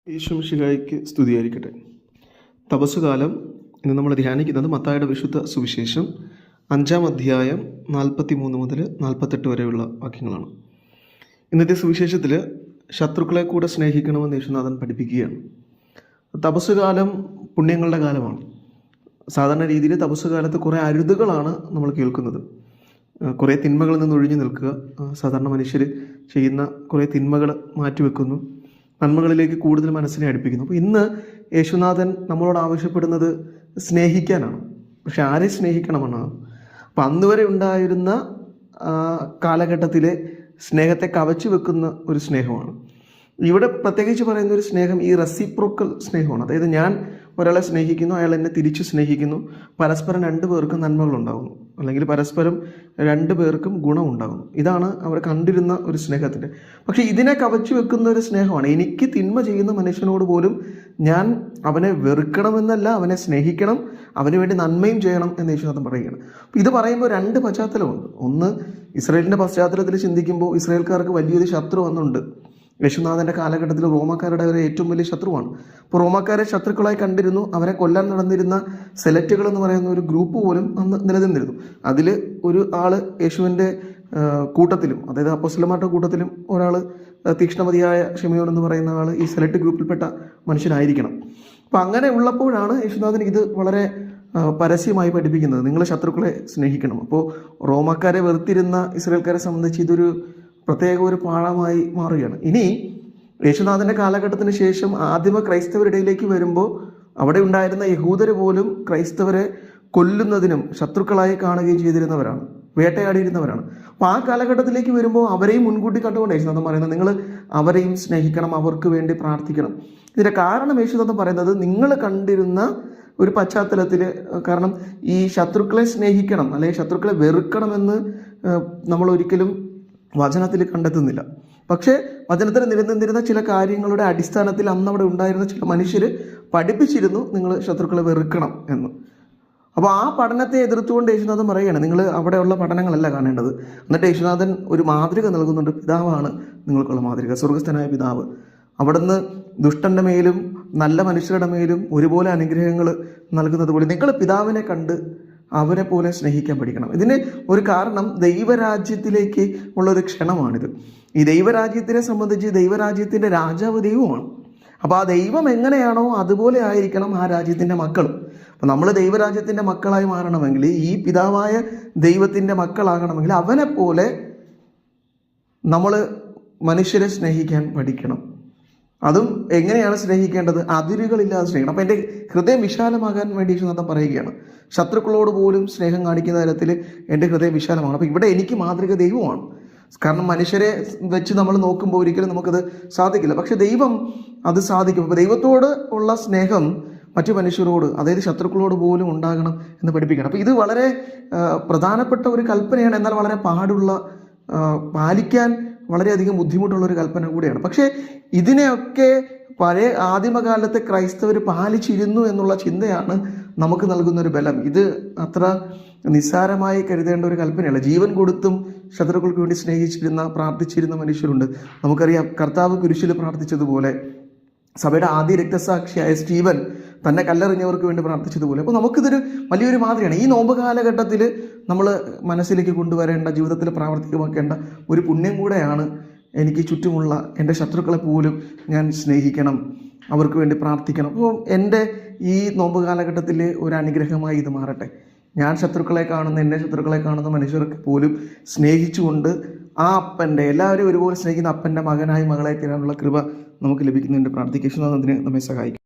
ഈശോ മിശിഹായ്ക്ക് സ്തുതിയായിരിക്കട്ടെ. തപസ്സുകാലം ഇന്ന് നമ്മൾ ധ്യാനിക്കുന്നത് മത്തായിയുടെ വിശുദ്ധ സുവിശേഷം 5-ാം അധ്യായം 43 മുതൽ 48 വരെയുള്ള വാക്യങ്ങളാണ്. ഇന്നത്തെ സുവിശേഷത്തിൽ ശത്രുക്കളെ കൂടെ സ്നേഹിക്കണമെന്ന് യേശുനാഥൻ പഠിപ്പിക്കുകയാണ്. തപസ്സുകാലം പുണ്യങ്ങളുടെ കാലമാണ്. സാധാരണ രീതിയിൽ തപസ്സുകാലത്ത് കുറേ അരുതുകളാണ് നമ്മൾ കേൾക്കുന്നത്. കുറേ തിന്മകളിൽ നിന്ന് ഒഴിഞ്ഞു നിൽക്കുക, സാധാരണ മനുഷ്യർ ചെയ്യുന്ന കുറേ തിന്മകൾ മാറ്റിവെക്കുന്നു, നന്മകളിലേക്ക് കൂടുതൽ മനസ്സിനെ അടുപ്പിക്കുന്നു. അപ്പോൾ ഇന്ന് യേശുനാഥൻ നമ്മളോട് ആവശ്യപ്പെടുന്നത് സ്നേഹിക്കാനാണ്. പക്ഷെ ആരെ സ്നേഹിക്കണമെന്നാണ്? അപ്പം അന്ന് വരെ ഉണ്ടായിരുന്ന കാലഘട്ടത്തിലെ സ്നേഹത്തെ കവച്ചു വെക്കുന്ന ഒരു സ്നേഹമാണ്. ഇവിടെ പ്രത്യേകിച്ച് പറയുന്ന ഒരു സ്നേഹം ഈ റെസിപ്രോക്കൽ സ്നേഹമാണ്. അതായത് ഞാൻ ഒരാളെ സ്നേഹിക്കുന്നു, അയാൾ എന്നെ തിരിച്ചു സ്നേഹിക്കുന്നു, പരസ്പരം രണ്ടു പേർക്കും നന്മകളുണ്ടാകുന്നു, അല്ലെങ്കിൽ പരസ്പരം രണ്ടു പേർക്കും ഗുണമുണ്ടാകുന്നു. ഇതാണ് അവർ കണ്ടിരുന്ന ഒരു സ്നേഹത്തിൻ്റെ. പക്ഷേ ഇതിനെ കവച്ചു വെക്കുന്ന ഒരു സ്നേഹമാണ്. എനിക്ക് തിന്മ ചെയ്യുന്ന മനുഷ്യനോട് പോലും ഞാൻ അവനെ വെറുക്കണമെന്നല്ല, അവനെ സ്നേഹിക്കണം, അവന് വേണ്ടി നന്മയും ചെയ്യണം എന്ന് യേശുനാഥൻ പറയുകയാണ്. ഇത് പറയുമ്പോൾ രണ്ട് പശ്ചാത്തലമുണ്ട്. ഒന്ന്, ഇസ്രായേലിൻ്റെ പശ്ചാത്തലത്തിൽ ചിന്തിക്കുമ്പോൾ ഇസ്രായേൽക്കാർക്ക് വലിയൊരു ശത്രു വന്നുണ്ട്. യേശുനാഥൻ്റെ കാലഘട്ടത്തിൽ റോമാക്കാരുടെ ഒരു ഏറ്റവും വലിയ ശത്രുവാണ്. അപ്പോൾ റോമാക്കാരെ ശത്രുക്കളായി കണ്ടിരുന്നു. അവരെ കൊല്ലാൻ നടന്നിരുന്ന സെലറ്റുകൾ എന്ന് പറയുന്ന ഒരു ഗ്രൂപ്പ് പോലും അന്ന് നിലനിന്നിരുന്നു. അതിൽ ഒരു ആൾ യേശുവിൻ്റെ കൂട്ടത്തിലും, അതായത് അപ്പോസ്തലന്മാരുടെ കൂട്ടത്തിലും ഒരാൾ, തീക്ഷ്ണമതിയായ ശിമയോൻ എന്ന് പറയുന്ന ആൾ ഈ സെലക്ട് ഗ്രൂപ്പിൽപ്പെട്ട മനുഷ്യനായിരിക്കണം. അപ്പം അങ്ങനെ ഉള്ളപ്പോഴാണ് യേശുനാഥൻ ഇത് വളരെ പരസ്യമായി പഠിപ്പിക്കുന്നത്. നിങ്ങൾ ശത്രുക്കളെ സ്നേഹിക്കണം. അപ്പോൾ റോമാക്കാരെ വെറുത്തിരുന്ന ഇസ്രായേൽക്കാരെ സംബന്ധിച്ച് ഇതൊരു പ്രത്യേക ഒരു പാഠമായി മാറുകയാണ്. ഇനി യേശുനാഥൻ്റെ കാലഘട്ടത്തിന് ശേഷം ആദിമ ക്രൈസ്തവരിടയിലേക്ക് വരുമ്പോൾ അവിടെ ഉണ്ടായിരുന്ന യഹൂദർ പോലും ക്രൈസ്തവരെ കൊല്ലുന്നതിനും ശത്രുക്കളായി കാണുകയും ചെയ്തിരുന്നവരാണ്, വേട്ടയാടിയിരുന്നവരാണ്. അപ്പോൾ ആ കാലഘട്ടത്തിലേക്ക് വരുമ്പോൾ അവരെയും മുൻകൂട്ടി കണ്ടുകൊണ്ട് യേശുനാഥൻ പറയുന്നത് നിങ്ങൾ അവരെയും സ്നേഹിക്കണം, അവർക്ക് വേണ്ടി പ്രാർത്ഥിക്കണം. ഇതിൻ്റെ കാരണം യേശുനാഥൻ പറയുന്നത് നിങ്ങൾ കണ്ടിരുന്ന ഒരു പശ്ചാത്തലത്തിൽ, കാരണം ഈ ശത്രുക്കളെ സ്നേഹിക്കണം അല്ലെങ്കിൽ ശത്രുക്കളെ വെറുക്കണമെന്ന് നമ്മൾ ഒരിക്കലും വചനത്തിൽ കണ്ടെത്തുന്നില്ല. പക്ഷേ വചനത്തിൽ നിലനിന്നിരുന്ന ചില കാര്യങ്ങളുടെ അടിസ്ഥാനത്തിൽ അന്ന് അവിടെ ഉണ്ടായിരുന്ന ചില മനുഷ്യർ പഠിപ്പിച്ചിരുന്നു നിങ്ങൾ ശത്രുക്കളെ വെറുക്കണം എന്ന്. അപ്പോൾ ആ പഠനത്തെ എതിർത്തുകൊണ്ട് യേശുനാഥൻ പറയുകയാണ്, നിങ്ങൾ അവിടെയുള്ള പഠനങ്ങളല്ല കാണേണ്ടത്. എന്നിട്ട് യേശുനാഥൻ ഒരു മാതൃക നൽകുന്നുണ്ട്. പിതാവാണ് നിങ്ങൾക്കുള്ള മാതൃക, സ്വർഗസ്ഥനായ പിതാവ്. അവിടുന്ന് ദുഷ്ടൻ്റെ മേലും നല്ല മനുഷ്യരുടെ മേലും ഒരുപോലെ അനുഗ്രഹങ്ങൾ നൽകുന്നത് പോലെ നിങ്ങൾ പിതാവിനെ കണ്ട് അവരെ പോലെ സ്നേഹിക്കാൻ പഠിക്കണം. ഇതിന് ഒരു കാരണം ദൈവരാജ്യത്തിലേക്ക് ഉള്ളൊരു ക്ഷണമാണിത്. ഈ ദൈവരാജ്യത്തിനെ സംബന്ധിച്ച് ദൈവരാജ്യത്തിൻ്റെ രാജാവ് ദൈവമാണ്. അപ്പോൾ ആ ദൈവം എങ്ങനെയാണോ അതുപോലെ ആയിരിക്കണം ആ രാജ്യത്തിൻ്റെ മക്കളും. അപ്പോൾ നമ്മൾ ദൈവരാജ്യത്തിൻ്റെ മക്കളായി മാറണമെങ്കിൽ, ഈ പിതാവായ ദൈവത്തിൻ്റെ മക്കളാകണമെങ്കിൽ അവനെ പോലെ നമ്മൾ മനുഷ്യരെ സ്നേഹിക്കാൻ പഠിക്കണം. അതും എങ്ങനെയാണ് സ്നേഹിക്കേണ്ടത്? അതിരുകളില്ലാതെ സ്നേഹിക്കണം. അപ്പം എൻ്റെ ഹൃദയം വിശാലമാകാൻ വേണ്ടി യേശുനാഥൻ പറയുകയാണ്, ശത്രുക്കളോട് പോലും സ്നേഹം കാണിക്കുന്ന തരത്തിൽ എൻ്റെ ഹൃദയം വിശാലമാണ്. അപ്പോൾ ഇവിടെ എനിക്ക് മാതൃക ദൈവമാണ്. കാരണം മനുഷ്യരെ വെച്ച് നമ്മൾ നോക്കുമ്പോൾ ഒരിക്കലും നമുക്കത് സാധിക്കില്ല. പക്ഷെ ദൈവം അത് സാധിക്കും. അപ്പോൾ ദൈവത്തോട് ഉള്ള സ്നേഹം മറ്റു മനുഷ്യരോട്, അതായത് ശത്രുക്കളോട് പോലും ഉണ്ടാകണം എന്ന് പഠിപ്പിക്കണം. അപ്പോൾ ഇത് വളരെ പ്രധാനപ്പെട്ട ഒരു കൽപ്പനയാണ്. എന്നാൽ വളരെ പാലിക്കാൻ വളരെയധികം ബുദ്ധിമുട്ടുള്ളൊരു കൽപ്പന കൂടിയാണ്. പക്ഷേ ഇതിനെയൊക്കെ പഴയ ആദിമകാലത്തെ ക്രൈസ്തവർ പാലിച്ചിരുന്നു എന്നുള്ള ചിന്തയാണ് നമുക്ക് നൽകുന്നൊരു ബലം. ഇത് അത്ര നിസ്സാരമായി കരുതേണ്ട ഒരു കൽപ്പനയല്ല. ജീവൻ കൊടുത്തും ശത്രുക്കൾക്ക് വേണ്ടി സ്നേഹിച്ചിരുന്ന, പ്രാർത്ഥിച്ചിരുന്ന മനുഷ്യരുണ്ട്. നമുക്കറിയാം, കർത്താവ് കുരിശിൽ പ്രാർത്ഥിച്ചതുപോലെ, സഭയുടെ ആദ്യ രക്തസാക്ഷിയായ സ്റ്റീവൻ തന്നെ കല്ലെറിഞ്ഞവർക്ക് വേണ്ടി പ്രാർത്ഥിച്ചതുപോലെ. അപ്പോൾ നമുക്കിതൊരു വലിയൊരു മാതൃകയാണ്. ഈ നോമ്പ് കാലഘട്ടത്തിൽ നമ്മൾ മനസ്സിലേക്ക് കൊണ്ടുവരേണ്ട, ജീവിതത്തിൽ പ്രാവർത്തികമാക്കേണ്ട ഒരു പുണ്യം കൂടെയാണ് എനിക്ക് ചുറ്റുമുള്ള എൻ്റെ ശത്രുക്കളെ പോലും ഞാൻ സ്നേഹിക്കണം, അവർക്ക് വേണ്ടി പ്രാർത്ഥിക്കണം. അപ്പോൾ എൻ്റെ ഈ നോമ്പ് കാലഘട്ടത്തിൽ ഒരു അനുഗ്രഹമായി ഇത് മാറട്ടെ. ഞാൻ എൻ്റെ ശത്രുക്കളെ കാണുന്ന മനുഷ്യർക്ക് പോലും സ്നേഹിച്ചുകൊണ്ട് ആ അപ്പൻ്റെ, എല്ലാവരും ഒരുപോലെ സ്നേഹിക്കുന്ന അപ്പൻ്റെ മകനായി മകളായി തീരാനുള്ള കൃപ നമുക്ക് ലഭിക്കുന്നതിൻ്റെ പ്രാർത്ഥിക്കേഷൻ അതിന് നമ്മെ സഹായിക്കും.